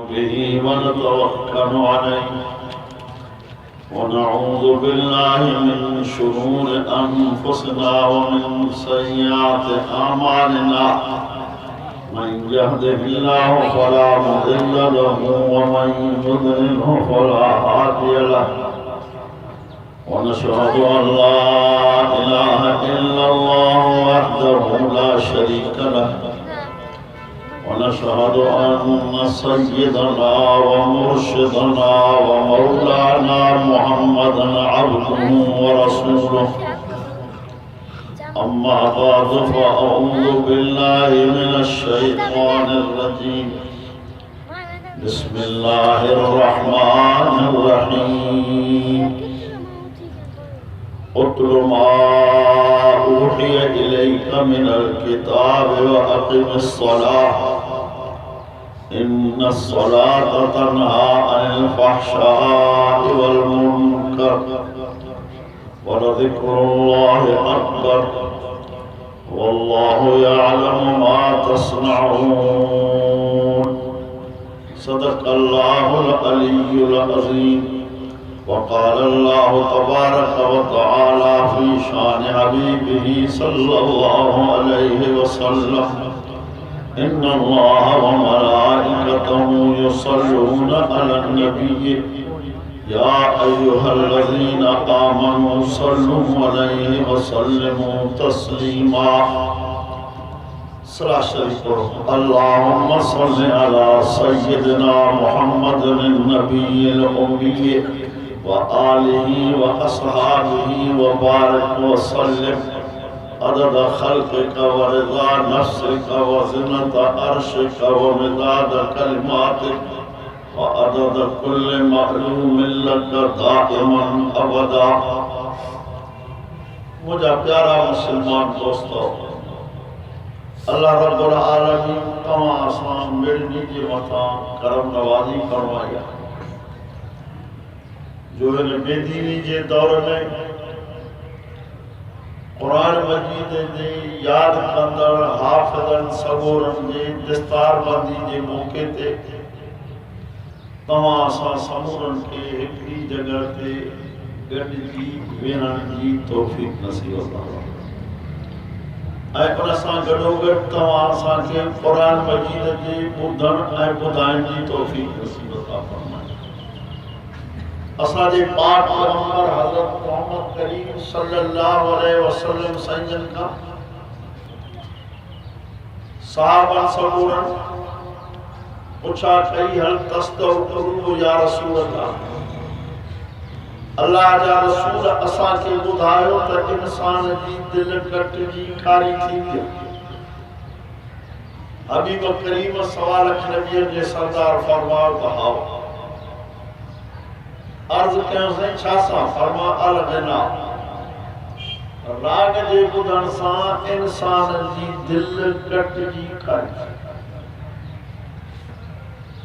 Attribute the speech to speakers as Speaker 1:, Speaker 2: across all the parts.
Speaker 1: به ونتوكل عليه ونعوذ بالله من شرور أنفسنا ومن سيئات أعمالنا من يهده الله فلا مضل له ومن يضلله فلا هادي له ونشهد أن لا إله إلا الله وحده لا شريك له ونشهد أن سيدنا ومرشدنا ومولانا محمدا عبده ورسوله أما بعد فأعوذ بالله من الشيطان الرجيم بسم الله الرحمن الرحيم اتل ما أوحي إليك من الكتاب وأقم الصلاة إن الصلاة تنهى عن الفحشاء والمنكر ولذكر الله أكبر والله يعلم ما تصنعون صدق الله العلي العظيم وقال الله تبارك وتعالى في شان حبيبه صلى الله عليه وسلم إن الله وملائكته يصلون على النبي يا أيها الذين آمنوا صلوا عليه وسلموا تسليما صلاة شريف اللهم صل على سيدنا محمد النبي الأمي وآله وأصحابه وبارك وسلم عدد خلقك ورضا نفسك وزنة عرشك ومداد كلماتك وعدد كل معلوم لك دائما أبدا मुझे प्यारा मुसलमान दोस्तों अल्लाह रब्बुल आलमीन तमाम आसान मिलनी के मथा करम नवाजी फरमाया जो है बेदीनी के दौर में कुरान मजीद जे याद कंदड़ हाफिज़न सबूरन जे दस्तार बंदी जे मौके ते तमाम असां समूरन के हिकड़ी जगह ते गॾिजी वेहण जी तौफ़ीक़ नसीब अता ऐं उन सां गॾोगॾु तव्हां असांखे क़ुरान मजीद जे ॿुधण ऐं ॿुधाइण जी तौफ़ीक़ नसीब अता फ़रमाए। असांजे पाक पैगंबर हज़रत मोहम्मद करीम सल्लल्लाहु अलैहि वसल्लम साईं का साहबन सबूरन पुछा कई हल तस्तग़फिरू या रसूल अल्लाह जा रसूल असां के ॿुधायो त इंसान जी दिल कटजी कारी थींदी हबीब करीम सवाल नबी जे सरदार फरमायो त हाओ अर्ज कयो साईं छा सां फरमा अल गिना राग जे ॿुधण सां इंसान जी दिल कटजी कारी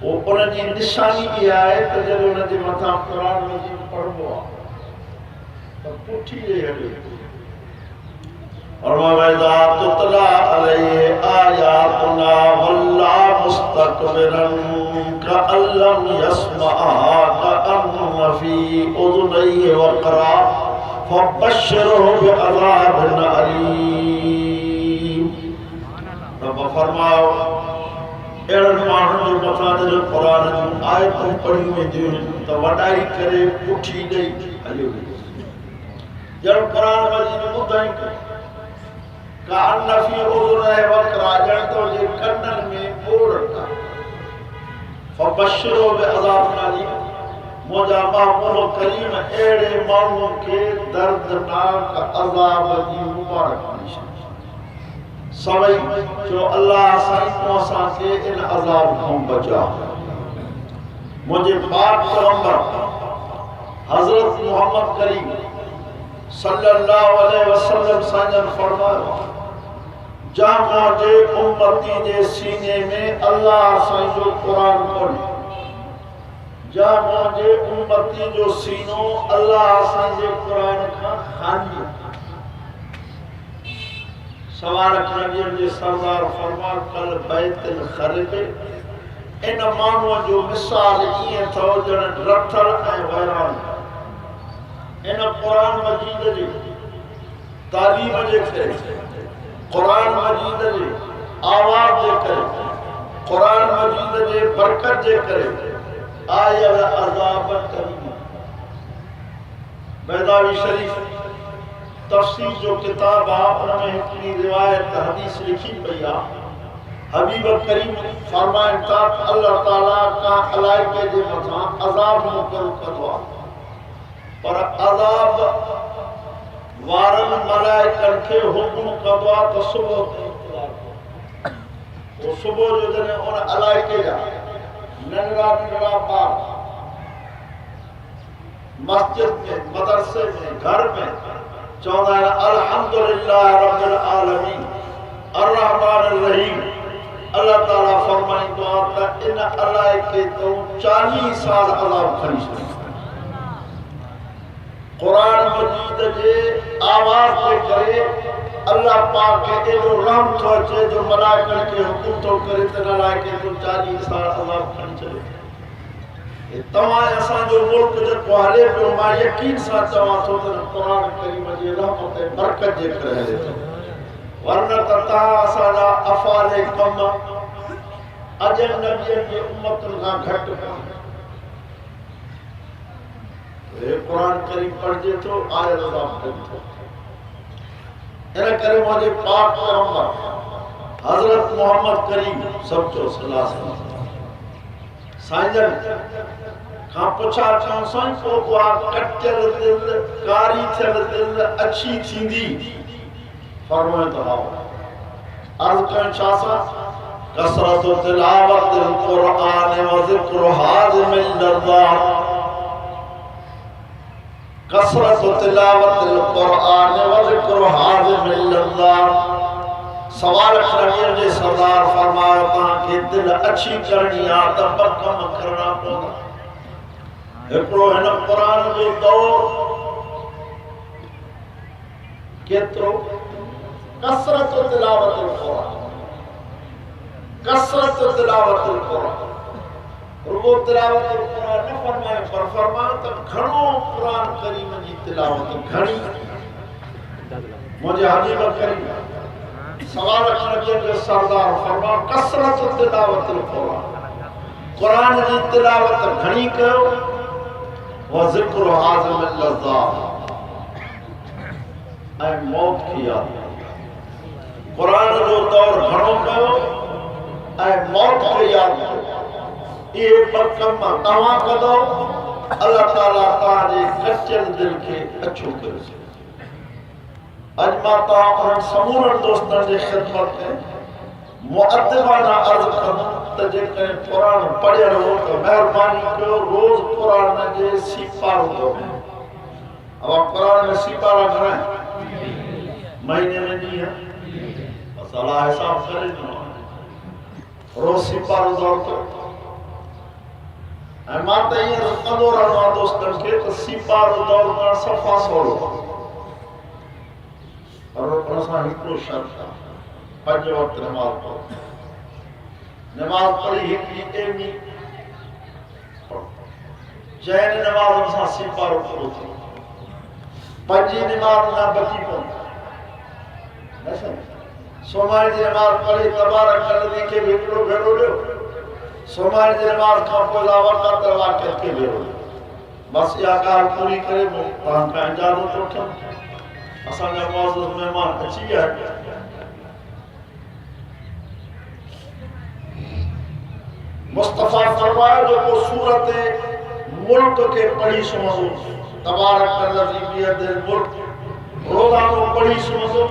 Speaker 1: वो उनकी निशानी भी आए तो जब उनके मथा कुरान मजीद पढ़बो तो पुठी ले हले और वैदा तुतला अलैहि आयातुना वल्ला मुस्तकबिरन का अल्लम यस्मअहा का अन्न फी उज़ुनैहि वक़रा फबश्शिरहु बिअज़ाबिन अलीम। रब फरमाओ अहिड़नि माण्हुनि जो मथां जॾहिं क़ुरान जूं आयतूं पढ़ियूं वेंदियूं आहिनि त वॾाई करे पुठी ॾेई हलियो ॼण क़ुरान मजीद ॿुधाई का अन्न फी उज़ुनैहि वक़रा ॼण त जे कननि में ॿोड़ फबश्शिरहु बिअज़ाबिन अलीम मुंहिंजा महबूब करीम अहिड़े माण्हुनि खे दर्दनाक अज़ाब जी मुबारक निशानी सवई जो अल्लाह साईं तो असां के इन अज़ाब खां बचा मुझे पाक पैगंबर हजरत मोहम्मद करीम सल्लल्लाहु अलैहि वसल्लम साईं फरमायो जा मुझे उम्मती जे सीने में अल्लाह साईं जो कुरान पढ़े जा मुझे उम्मती जो सीनो अल्लाह साईं जे कुरान का खाली सवाल नबी जे सरदार फरमा कल बैतुल खरब इन मानूअ जो मिसाल ईअं थो ॼण रथड़ ऐं वैरान। इन क़ुरान मजीद जी तालीम जे करे, क़ुरान मजीद जे आवाज़ जे करे, क़ुरान मजीद जे बरकत जे करे आयल अज़ाब करीम। बैदावी शरीफ़ तफ़सीर जो किताब आहे, उन में हिकिड़ी रिवायत हदीस लिखी पई आहे। हबीब करीम फरमाइनि था त अल्लाह ताला का इलाइक़े जे मथां अज़ाब मुक़ररु कंदो आहे, पर अज़ाब वारनि मलाइकनि खे हुकुम कंदो आहे त सुबुह ते इंतज़ार कयो। पोइ सुबुह जो जॾहिं उन इलाइक़े जा नंढड़ा नंढड़ा ॿार मस्जिद में, मदरसे में, घर में चवंदा आहिनि अल्हम्दुलिल्लाह रब्बिल आलमीन अर्रहमानिर रहीम। अल्लाह ताला फरमाईंदो आहे त इन इलाइक़े तो 40 साल अज़ाब खणी छॾियो। क़ुरान मजीद जे आवाज़ जे करे अल्लाह पाक खे एॾो रहम थो अचे जो मलाइकनि खे हुकुम थो करे त इन इलाइक़े तो 40 साल अज़ाब खणी छॾियो। तव्हां असांजो मुल्क जेको हले पियो, मां यकीन सां चवां थो त क़ुरान करीम जी रहमत ऐं बरकत जे करे हले थो, वरना त तव्हां असांजा अफ़ाल कम अजनबियुनि जी उम्मतुनि खां घटि कोन्हे। क़ुरान करीम पढ़जे थो, आयल अज़ाब थिए थो। इन करे मुंहिंजे पाक पैगंबर हज़रत मोहम्मद करीम सचो सलाह साईं खां पुछा चऊं साईं को उहा कटियल दिलि, कारी थियल दिलि अछी थींदी? फरमायो त हा। अर्ज़ कयूं छा सां? कसरत तिलावतिल क़ुरआन व ज़िक्र हाज़िमिल लज़्ज़ात। कसरत तिलावतिल क़ुरआन व ज़िक्र हाज़िमिल लज़्ज़ात। सवाल नबीअ जे सरदार फरमायो तव्हांखे दिलि अछी करणी आहे त ॿ कम करणा पवंदा। हिकिड़ो हिन क़ुरान जो दौर केतिरो कसरत तिलावतिल क़ुरान, कसरत तिलावतिल क़ुरान। रुगो तिलावतिल क़ुरान न फरमाए, पर फरमायो त घणो क़ुरान करीम जी तिलावत घणी। मुंहिंजे हबीब करीम सवाल नबीअ जे सरदार फरमायो कसरत तिलावतिल क़ुरान, क़ुरान जी तिलावत घणी कयो। व ज़िक्र हाज़िमिल लज़्ज़ात, ऐं मौत की याद। क़ुरान जो दौर घणो कयो ऐं मौत खे याद कयो। इहे ॿ कम तव्हां कंदो, अल्लाह ताला तव्हांजे कचियल दिलि खे अछो करे छॾींदो। अॼु मां तव्हां समूरनि दोस्तनि जे ख़िदमत में मुअद्दिबाना अर्ज़ कंदुमि त जेकॾहिं क़ुरान पढ़ियल हो त महिरबानी कयो रोज़ क़ुरान जे सीपारो कयो। अब क़ुरान में सीपारा घणा आहिनि? महीने में ॾींहं बसि अलाह हिसाब करे ॾिनो। रोज़ सीपारो दौर कयो। ऐं मां त ईअं कंदो रहंदो आहियां दोस्तनि खे त सीपारो दौर करणु सफ़ा सवलो आहे, पर उन सां हिकिड़ो शर्त आहे, 5 वक़्त नमाज़ पढ़ो। नमाज़ पढ़ी हिकिड़ी एमी चइनि नमाज़नि सां सीपारो पूरो थियो। 5 नमाज़ न बची पवंदी। सोमवार जी नमाज़ पढ़ी तबारक अल्लज़ी खे बि हिकिड़ो भेरो ॾियो। सोमवार जी नमाज़ खां पोइ लावक़त वाक़िअत खे भेरो ॾियो। बसि इहा ॻाल्हि पूरी करे पोइ तव्हां खां इजाज़त वठूं। असांजा मुअज़्ज़िज़ महिमान अची विया आहिनि। मुस्तफ़ा फरमायो जेको सूरत मुल्क खे पढ़ी सुम्हंदो, तबारक अल्लज़ी बियदिल मुल्क, रोज़ानो पढ़ी सुम्हंदो,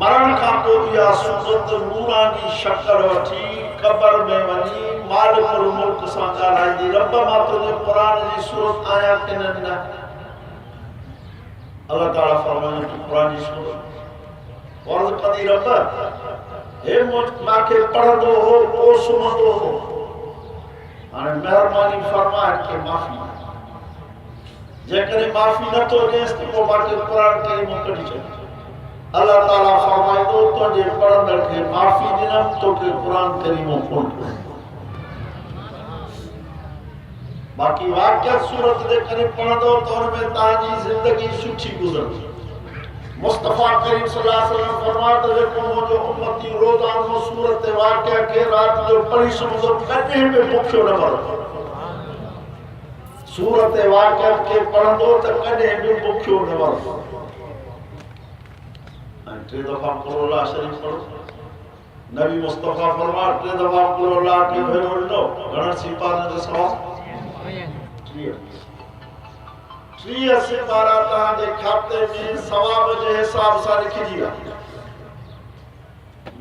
Speaker 1: मरण खां पोइ इहा सूरत नूरानी शक्ल वठी क़ब्र में वञी मालिकुल मुल्क सां ॻाल्हाईंदी, रब मां तुंहिंजे क़ुरान जी सूरत आहियां कि न? अल्लाह ताला फरमाईंदो तूं क़ुरान जी सूरत अर्ज़ कंदी, रब हे मूंखे पढ़ंदो हो पोइ सुम्हंदो हो, हाणे महिरबानी फरमा कि माफ़ी। जेकॾहिं माफ़ी नथो ॾियसि त पोइ मूंखे क़ुरान करीम कढी छॾ। अल्लाह ताला फरमाईंदो तुंहिंजे पढ़ंदड़ खे माफ़ी ॾिनमि, तोखे क़ुरान करीम कोन ॾिनो। बाक़ी वाक़िया सूरत दे करे पढ़ंदो त हुन में तव्हांजी ज़िंदगी सुठी गुज़रंदी। मुस्तफ़ा करीम सल्लल्लाहु अलैहि वसल्लम फरमाया त जेको मुंहिंजो उम्मती रोज़ानो सूरत वाक़िया खे राति जो पढ़ी सुम्हंदो कॾहिं बि बुखियो न मरंदो। सूरत वाक़िया खे पढ़ंदो त कॾहिं बि बुखियो न मरंदो। ऐं 3 दफ़ा कुल अल्लाह शरीफ़ पढ़ो। नबी मुस्तफ़ा फरमाया 3 दफ़ा कुल अल्लाह खे भेरो ॾिनो घणा सिपारनि जो सवाल 30 सिपारा तव्हांजे खाते में सवाब जे हिसाब सां लिखिजी विया।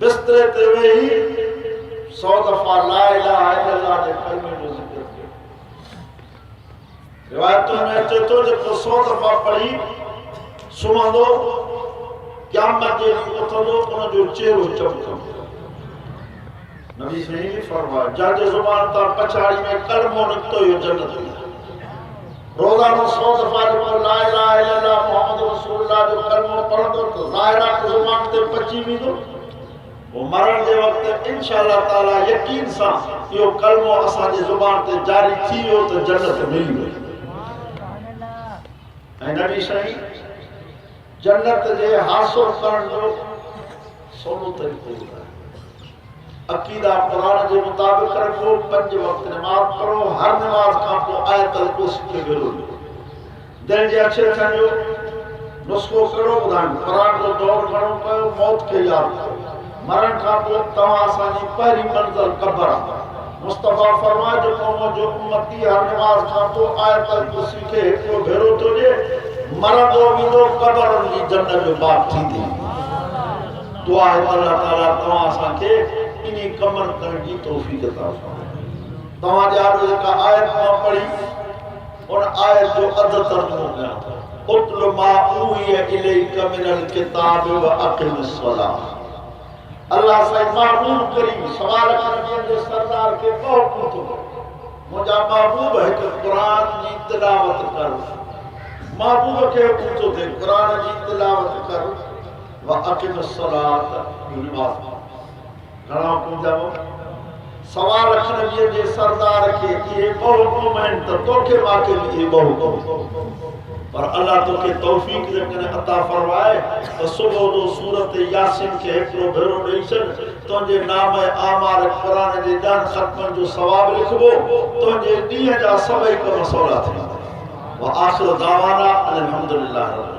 Speaker 1: बिस्तरे ते वेही 100 दफ़ा ला इलाहा इल्लल्लाह जे कलमे जो ज़िक्र कयो। रिवायतुनि में अचे थो जेको 100 दफ़ा पढ़ी सुम्हंदो क़यामत जे ॾींहुं उथंदो उनजो चेहरो चमकंदो। नबी सही फरमाया जंहिंजे ज़ुबान तां पछाड़ी में कलमो निकितो इहो जन्नत में। रोज़ानो 100 दफ़ा जेको ला इलाहा इल्लल्लाह मुहम्मद रसूलुल्लाह जो कलमो पढ़ंदो त ज़ाहिरा ज़ुबान ते पची वेंदो। वो मरण जे वक़्त इंशाअल्लाह ताला यकीन सां इहो कलमो असांजे ज़ुबान ते जारी थी वियो त जन्नत मिली वई। ऐं नबी सही जन्नत जे हासिल करण जो सोलो तरीक़ो ॿुधायो। अकीदा कुरान जे मुताबिक़ रखो 5 वक्त नमाज पढ़ो हर नमाज खां पोइ आयतल कुर्सी खे भेरो दिल जे अक्षर जो नुस्ख़ो कहिड़ो ॿुधायूं। कुरान जो दौर घणो कयो मौत खे यादि कयो। मरण खां पोइ तव्हां असांजी पहिरीं मंज़िल क़ब्र आहे। मुस्तफ़ा फरमाया जेको मुंहिंजो उम्मती हर नमाज खां पोइ आयतल कुर्सी खे हिकिड़ो भेरो थो ॾिए मरंदो वेंदो क़ब्र जी जन्नत जो बाग थींदी। दुआ आहे अल्लाह ताला तव्हां असांखे इन्हीं कमर करण की तौफीक अता फरमाए। तव्हां ॼाणो जेका आयत मां पढ़ी उन आयत जो अधु तर्जुमो कयां थो। उतलु मा ऊहिय इलैका मिनल किताब व अक़िमिस सलाह। अल्लाह साईं महबूब करीम सवाल करण जे सरदार खे हुकुम थो करे मुंहिंजा महबूब हिकु क़ुरान जी तिलावत कर। महबूब खे हुकुम थो थिए क़ुरान जी तिलावत कर व अक़िमिस सलात नमाज़। घणा हुकुम ॾिनो। सवा लख नबीअ जे सरदार खे इहे 2 हुकुम आहिनि त तोखे मांखे बि इहे 2 हुकुम। पर अल्लाह तोखे तौफीक जेकॾहिं अता फरमाए त सुबुह जो सूरत यासीन खे हिकिड़ो भेरो ॾेई छॾ तुंहिंजे नाम आमार क़ुरान जे 10 ख़तमनि जो सवाब लिखबो तुंहिंजे ॾींहं जा सभई कम सवला थींदा। व आख़िर दावाना अल्हम्दुलिल्लाह।